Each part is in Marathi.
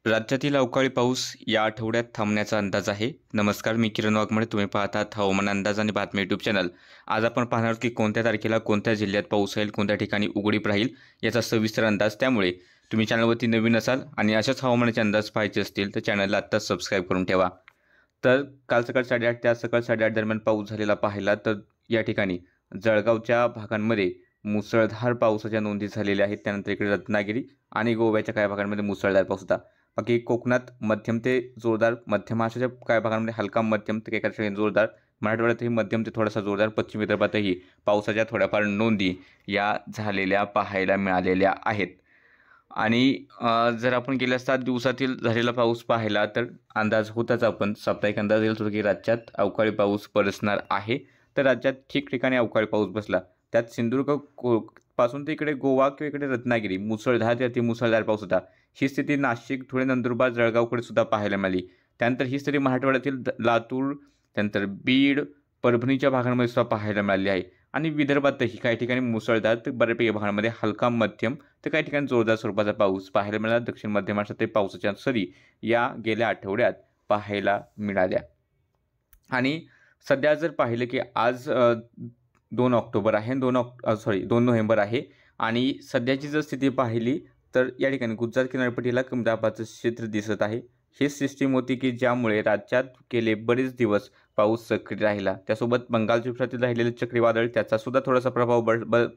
राज्यातील अवकाळी पाऊस या आठवड्यात थांबण्याचा अंदाज आहे. नमस्कार, मी किरण वाघमोडे. तुम्ही पाहतात हवामान अंदाज आणि बातमी यूट्यूब चॅनल. आज आपण पाहणार आहोत की कोणत्या तारखेला कोणत्या जिल्ह्यात पाऊस होईल, कोणत्या ठिकाणी उघडीप राहील याचा सविस्तर अंदाज. त्यामुळे तुम्ही चॅनलवरती नवीन असाल आणि अशाच हवामानाचे अंदाज पाहायचे असतील तर चॅनलला आत्ताच सबस्क्राईब करून ठेवा. तर काल सकाळ 8:30 ते आज सकाळ 8:30 दरम्यान पाऊस झालेला पाहिला तर या ठिकाणी जळगावच्या भागांमध्ये मुसळधार पावसाच्या नोंदी झालेल्या आहेत. त्यानंतर इकडे रत्नागिरी आणि गोव्याच्या काही भागांमध्ये मुसळधार पाऊस होता. बाकी कोकणात मध्यम ते जोरदार, मध्य महाराष्ट्राच्या काही भागांमध्ये हलका मध्यम ते काही ठिकाणी जोरदार, मराठवाड्यातही मध्यम ते थोडासा जोरदार, पश्चिम विदर्भातही पावसाच्या थोड्याफार नोंदी या झालेल्या पाहायला मिळालेल्या आहेत. आणि जर आपण गेल्या 7 दिवसातील झालेला पाऊस पाहिला तर अंदाज होताच, आपण साप्ताहिक अंदाज दिला होता की राज्यात अवकाळी पाऊस बरसणार आहे. तर राज्यात ठिकठिकाणी अवकाळी पाऊस बसला. त्यात सिंधुदुर्ग पासून ते इकडे गोवा किंवा इकडे रत्नागिरी मुसळधार ते अतिमुसळधार पाऊस होता. ही स्थिती नाशिक, धुळे, नंदुरबार, जळगावकडे सुद्धा पाहायला मिळाली. त्यानंतर ही स्थिती मराठवाड्यातील लातूर, त्यानंतर बीड, परभणीच्या भागांमध्ये सुद्धा पाहायला मिळाली आहे. आणि विदर्भातही काही ठिकाणी मुसळधार तर बऱ्यापैकी भागांमध्ये हलका मध्यम तर काही ठिकाणी जोरदार स्वरूपाचा पाऊस पाहायला मिळाला. दक्षिण मध्य महाराष्ट्रात ते पावसाच्या सरी या गेल्या आठवड्यात पाहायला मिळाल्या. आणि सध्या जर पाहिलं की आज 2 ऑक्टोबर आहे, 2 नोव्हेंबर आहे. आणि सध्याची जर स्थिती पाहिली तर या ठिकाणी गुजरात किनारपट्टीला कमी दाबाचं क्षेत्र दिसत आहे. ही सिस्टीम होती की ज्यामुळे राज्यात गेले बरेच दिवस पाऊस सक्रिय राहिला. त्यासोबत बंगालच्या उपसागरातील राहिलेले चक्रीवादळ त्याचा सुद्धा थोडासा प्रभाव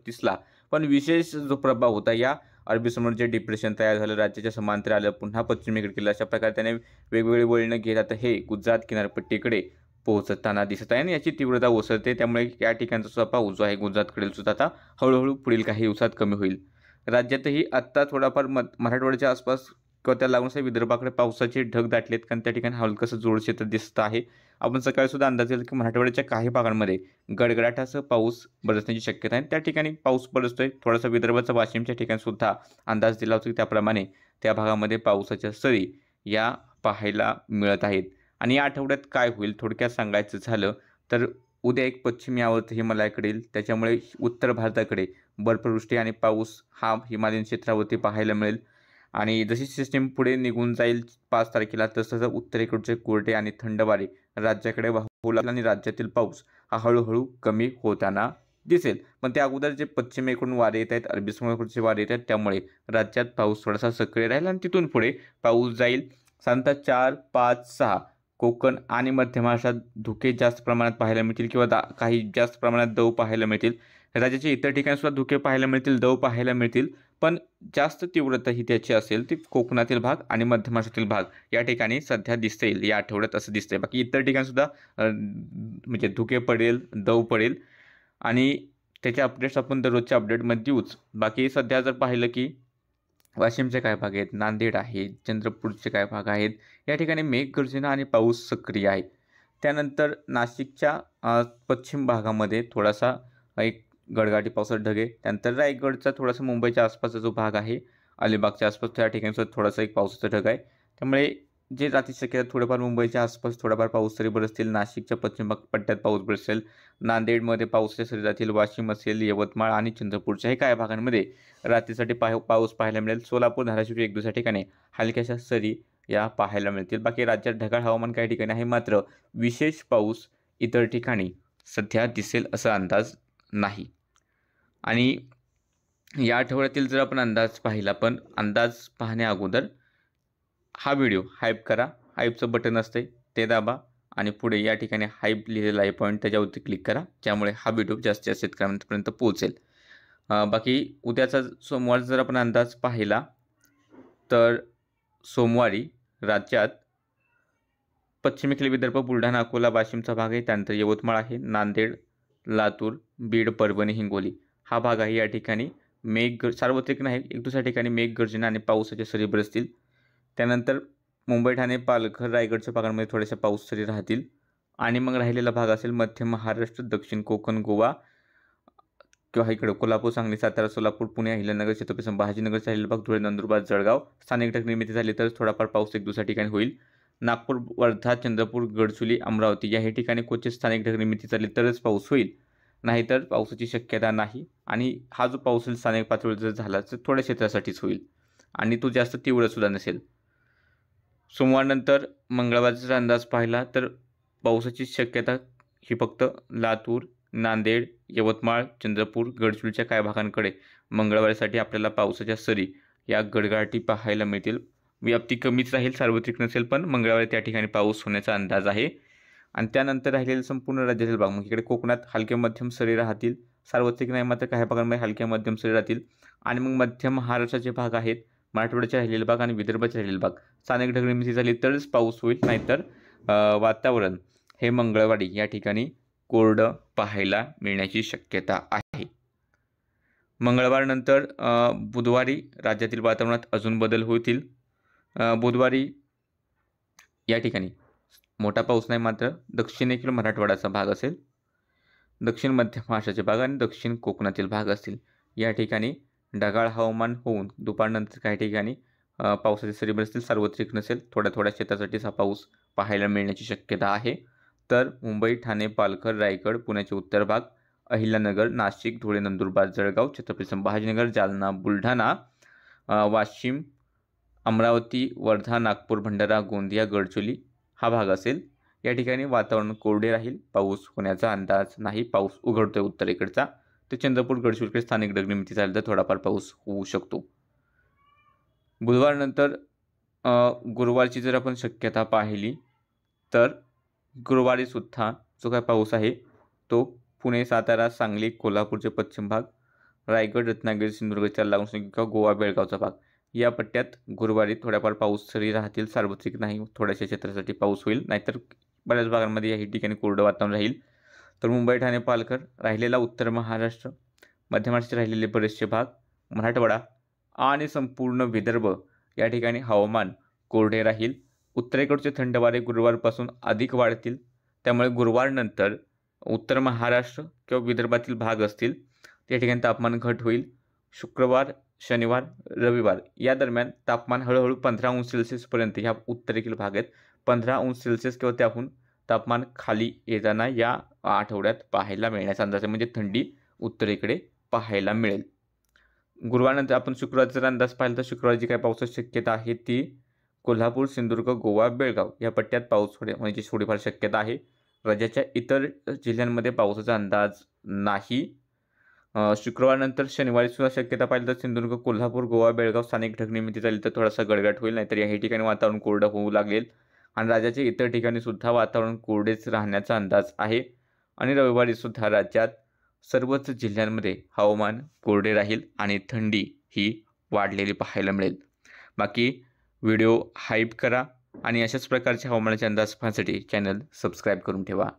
दिसला. पण विशेष जो प्रभाव होता या अरबी समुद्राचे डिप्रेशन तयार झालं, राज्याच्या समांतर आलं, पुन्हा पश्चिमेकडे गेलं. अशा प्रकारे त्याने वेगवेगळी वळणं घेत आता हे गुजरात किनारपट्टीकडे पोहोचताना दिसत आहे आणि याची तीव्रता ओसरते. त्यामुळे या ठिकाणचा सुद्धा पाऊस जो आहे गुजरातकडील सुद्धा आता हळूहळू पुढील काही दिवसात कमी होईल. राज्यातही आत्ता थोडाफार मराठवाड्याच्या आसपास किंवा त्या लागून विदर्भाकडे पावसाचे ढग दाटलेत, कारण त्या ठिकाणी हलकंसं जोर क्षेत्र दिसत आहे. आपण सकाळी सुद्धा अंदाज दिला की मराठवाड्याच्या काही भागांमध्ये गडगडाटासह पाऊस बरसण्याची शक्यता आहे. त्या ठिकाणी पाऊस बरसतोय. थोडासा विदर्भाचा वाशिमच्या ठिकाणी सुद्धा अंदाज दिला होता की त्याप्रमाणे त्या भागामध्ये पावसाच्या सरी या पाहायला मिळत आहेत. आणि या आठवड्यात काय होईल थोडक्यात सांगायचं झालं तर उद्या एक पश्चिमी आवर्त हिमालयाकडे येईल. त्याच्यामुळे उत्तर भारताकडे बर्फवृष्टी आणि पाऊस हा हिमालयीन क्षेत्रावरती पाहायला मिळेल. आणि जशी सिस्टीम पुढे निघून जाईल 5 तारखेला तसं उत्तरेकडचे कोरडे आणि थंड वारे राज्याकडे वाहू लागतील आणि राज्यातील पाऊस हा हळूहळू कमी होताना दिसेल. पण त्या अगोदर जे पश्चिमेकडून वारे येत आहेत, अरबी समुद्राकडचे वारे येत आहेत, त्यामुळे राज्यात पाऊस थोडासा सक्रिय राहील आणि तिथून पुढे पाऊस जाईल. साधारणतः 4, 5, 6 कोकण आणि मध्य महाराष्ट्रात धुके जास्त प्रमाणात पाहायला मिळतील किंवा काही जास्त प्रमाणात दव पाहायला मिळतील. राज्याच्या इतर ठिकाणी सुद्धा धुके पाहायला मिळतील, दव पाहायला मिळतील. पण जास्त तीव्रता ही त्याची असेल ती कोकणातील भाग आणि मध्य महाराष्ट्रातील भाग या ठिकाणी सध्या दिसता येईल या आठवड्यात, असं दिसतंय. बाकी इतर ठिकाणी सुद्धा म्हणजे धुके पडेल, दव पडेल आणि त्याचे अपडेट्स आपण दररोजच्या अपडेटमध्ये देऊच. बाकी सध्या जर पाहिलं की वाशिमचे काय भाग आहेत, नांदेड आहे, चंद्रपूरचे काय भाग आहेत, या ठिकाणी मेघगर्जना आणि पाऊस सक्रिय आहे. त्यानंतर नाशिकच्या पश्चिम भागामध्ये थोडासा एक गडगाटी पावसाचा ढग आहे. त्यानंतर रायगडचा थोडासा मुंबईच्या आसपासचा जो भाग आहे, अलिबागच्या आसपास त्या ठिकाणी सुद्धा थोडासा एक पावसाचा ढग आहे. त्यामुळे जे रात्री शक्यता थोडंफार मुंबईच्या आसपास थोडाफार पाऊस तरी बरसतील. नाशिकच्या पश्चिम भाग पट्ट्यात पाऊस बरसेल. नांदेडमध्ये पावसाच्या सरी जातील. वाशिम असेल, यवतमाळ आणि चंद्रपूरच्याही काही भागांमध्ये रात्रीसाठी पाऊस पाहायला मिळेल. सोलापूर, धाराशिव एक दुसऱ्या ठिकाणी हलक्याशा सरी या पाहायला मिळतील. बाकी राज्यात ढगाळ हवामान काही ठिकाणी आहे, मात्र विशेष पाऊस इतर ठिकाणी सध्या दिसेल असा अंदाज नाही. आणि या आठवड्यातील जर आपण अंदाज पाहिला, पण अंदाज पाहण्या अगोदर हा व्हिडिओ हाईप करा. हाईपचं बटन असते ते दाबा आणि पुढे या ठिकाणी हाईप लिहिलेला आहे पॉईंट, त्याच्यावरती क्लिक करा, ज्यामुळे हा व्हिडिओ जास्तीत जास्त शेतकऱ्यांपर्यंत पोहोचेल. बाकी उद्याचा सोमवार जर आपण अंदाज पाहिला तर सोमवारी राज्यात पश्चिमेकडील विदर्भ, बुलढाणा, अकोला, वाशिमचा भाग आहे. त्यानंतर यवतमाळ आहे, नांदेड, लातूर, बीड, परभणी, हिंगोली हा भाग आहे. या ठिकाणी सार्वत्रिक नाही, एक दुसऱ्या ठिकाणी मेघगर्जना आणि पावसाच्या सरी बरसतील. त्यानंतर मुंबई, ठाणे, पालघर, रायगडच्या भागांमध्ये थोड्याशा पाऊस सरी राहतील. आणि मग राहिलेला भाग असेल मध्य महाराष्ट्र, दक्षिण कोकण, गोवा किंवा इकडे कोल्हापूर, सांगली, सातारा, सोलापूर, पुणे, अहिल्यानगर, छत्रपती संभाजीनगरचा राहिलेला भाग, धुळे, नंदुरबार, जळगाव स्थानिक ढग निर्मिती झाली तर थोडाफार पाऊस एक दुसऱ्या ठिकाणी होईल. नागपूर, वर्धा, चंद्रपूर, गडचिरोली, अमरावती या ठिकाणी क्वचित स्थानिक ढग निर्मिती झाली तरच पाऊस होईल, नाहीतर पावसाची शक्यता नाही. आणि हा जो पाऊस स्थानिक पातळीवर जर झाला तर थोड्या क्षेत्रासाठीच होईल आणि तो जास्त तीव्र सुद्धा नसेल. सोमवारनंतर मंगळवारचा अंदाज पाहिला तर पावसाची शक्यता ही फक्त लातूर, नांदेड, यवतमाळ, चंद्रपूर, गडचिरोलीच्या काही भागांकडे मंगळवारसाठी आपल्याला पावसाच्या सरी या गडगडाटी पाहायला मिळतील. व्याप्ती कमीच राहील, सार्वत्रिक नसेल, पण मंगळवारी त्या ठिकाणी पाऊस होण्याचा अंदाज आहे. आणि त्यानंतर राहिलेले संपूर्ण राज्यातील भाग, मग इकडे कोकणात हलक्या मध्यम सरी राहतील, सार्वत्रिक नाही मात्र काही भागांमध्ये हलक्या मध्यम सरी राहतील. आणि मग मध्य महाराष्ट्राचे भाग आहेत, मराठवाड्याचे राहिलेले भाग आणि विदर्भाचे राहिलेले भाग, स्थानिक ढगमिती झाली तरच पाऊस होईल, नाहीतर वातावरण हे मंगळवारी या ठिकाणी कोरडं पाहायला मिळण्याची शक्यता आहे. मंगळवारनंतर बुधवारी राज्यातील वातावरणात अजून बदल होतील. बुधवारी या ठिकाणी मोठा पाऊस नाही मात्र दक्षिणेकडील मराठवाड्याचा भाग असेल, दक्षिण मध्य महाराष्ट्राचे भाग आणि दक्षिण कोकणातील भाग असतील. या ठिकाणी ढगाळ हवामान होऊन दुपारनंतर काही ठिकाणी पावसाचे सरी बरसतील, सार्वत्रिक नसेल, थोड्या थोड्या क्षेत्रासाठीच हा पाऊस पाहायला मिळण्याची शक्यता आहे. तर मुंबई, ठाणे, पालघर, रायगड, पुण्याचे उत्तर भाग, अहिल्यानगर, नाशिक, धुळे, नंदुरबार, जळगाव, छत्रपती संभाजीनगर, जालना, बुलढाणा, वाशिम, अमरावती, वर्धा, नागपूर, भंडारा, गोंदिया, गडचिरोली हा भाग असेल. या ठिकाणी वातावरण कोरडे राहील, पाऊस होण्याचा अंदाज नाही. पाऊस उघडतोय उत्तरेकडचा, ते चंद्रपूर, गडचिरोलीकडे स्थानिक ढगनिमित्त झालं तर थोडाफार पाऊस होऊ शकतो. बुधवारनंतर गुरुवारची जर आपण शक्यता पाहिली तर गुरुवारी सुद्धा जो काय पाऊस आहे तो पुणे, सातारा, सांगली, कोल्हापूरचे पश्चिम भाग, रायगड, रत्नागिरी, सिंधुदुर्गच्या लागून गोवा, बेळगावचा भाग या पट्ट्यात गुरुवारी थोड्याफार पाऊस सरी राहतील, सार्वत्रिक नाही, थोड्याशा क्षेत्रासाठी पाऊस होईल, नाहीतर बऱ्याच भागांमध्ये या ठिकाणी कोरडं वातावरण राहील. तर मुंबई, ठाणे, पालघर, राहिलेला उत्तर महाराष्ट्र, मध्य महाराष्ट्राचे राहिलेले बरेचसे भाग, मराठवाडा आणि संपूर्ण विदर्भ या ठिकाणी हवामान कोरडे राहील. उत्तरेकडचे थंड वारे गुरुवारपासून अधिक वाढतील, त्यामुळे गुरुवारनंतर उत्तर महाराष्ट्र किंवा विदर्भातील भाग असतील त्या ठिकाणी तापमान घट होईल. शुक्रवार, शनिवार, रविवार या दरम्यान तापमान हळूहळू 15 अंश सेल्सिअसपर्यंत ह्या उत्तरेकडील भाग आहेत 15 अंश सेल्सिअस किंवा त्याहून तापमान खाली येताना या आठवड्यात पाहायला मिळण्याचा अंदाज आहे, म्हणजे थंडी उत्तरेकडे पाहायला मिळेल. गुरुवारनंतर आपण शुक्रवारचा जर अंदाज पाहिला तर शुक्रवारची काय पावसाची शक्यता आहे ती कोल्हापूर, सिंधुदुर्ग, गोवा, बेळगाव या पट्ट्यात पाऊस होण्याची थोडीफार शक्यता आहे. राज्याच्या इतर जिल्ह्यांमध्ये पावसाचा अंदाज नाही. शुक्रवारनंतर शनिवारी सुद्धा शक्यता पाहिली तर सिंधुदुर्ग, कोल्हापूर, गोवा, बेळगाव स्थानिक ढगनिमित्त झाली तर थोडासा गडगडाट होईल, नाहीतर या ठिकाणी वातावरण कोरडं होऊ लागेल. आणि राज्याच्या इतर ठिकाणी सुद्धा वातावरण कोरडेच राहण्याचा अंदाज आहे. आणि रविवारी सुद्धा राज्यात सर्वच जिल्ह्यांमध्ये हवामान कोरडे राहील आणि थंडी ही वाढलेली पाहायला मिळेल. बाकी व्हिडिओ हाईप करा आणि अशाच प्रकारचे हवामानाचे अंदाज पाहण्यासाठी चॅनल सबस्क्राईब करून ठेवा.